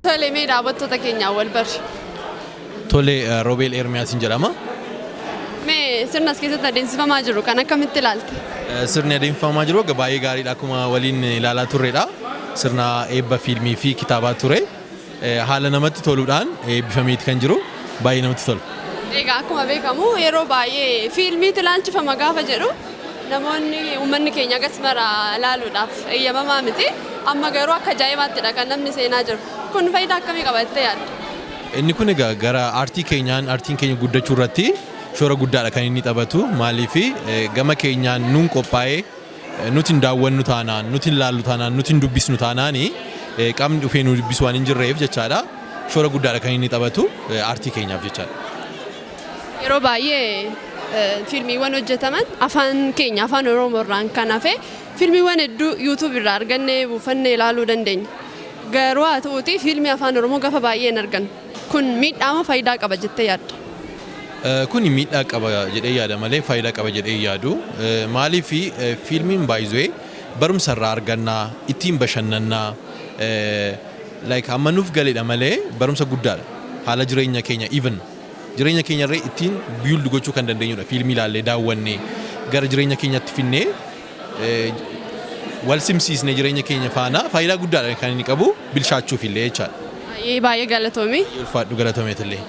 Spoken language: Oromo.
Tole mee daawwattoota keenyaa wal barri. Tole Roobeel Ermiyaasin jedhama. Mee sirna as keessatti adeemsifamaa jiru kan akkamitti ilaalte? Sirni adeemsifamaa jiru baay'ee gaariidha akkuma waliin ilaalaa turredha. Sirna eebba fiilmii fi kitaabaa ture. Haala namatti toluudhaan eebbifameeti kan jiru baay'ee namatti tola. Egaa akkuma beekamu yeroo baay'ee fiilmiitu ilaalchifama gaafa jedhu namoonni uummanni keenya agas mara ilaaluudhaaf eeyyamamaa miti. Amma garuu akka ajaa'ibaattiidha kan namni seenaa jiru. Kun faayidaa akkamii qaba jettee yaadda? Inni kun egaa gara aartiin keenya guddachuu irratti shoora guddaadha kan inni taphatu. Maaliif gama keenyaan nuun qophaa'ee nuti hin daawwannu taanaan, nuti hin laallu taanaan, nuti hin dubbisnu taanaan qaamni dhufee nu dubbisu waan hin jirreef jechaadha. Shoora guddaadha kan inni taphatu aartii keenyaaf jechaadha. Yeroo baay'ee fiilmiiwwan hojjetaman afaan keenya afaan Oromoo irraan kan hafe fiilmiiwwan hedduu YouTube irraa argannee buufannee ilaaluu dandeenya. Garuu haa ta'uutii fiilmii afaan Oromoo gaafa baay'ee hin argan. Kun miidhaa moo faayidaa qaba jettee yaadda? Kun miidhaa qaba jedhee yaada malee faayidaa qaba jedhee yaadu. Maaliif fiilmiin baay'ee barumsa irraa argannaa, ittiin bashannannaa, hamma nuuf galeedha malee barumsa guddaadha. Haala jireenya keenya jireenya keenya irraa ittiin biyyuu gochuu kan dandeenyudha. Fiilmii ilaallee daawwannee gara jireenya keenyatti finnee wal simsiisnee jireenya keenya faana faayidaa guddaadha kan inni qabu bilchaachuuf illee jechaadha. Baay'ee galatoomii. Ulfaadhu galatoomeetillee.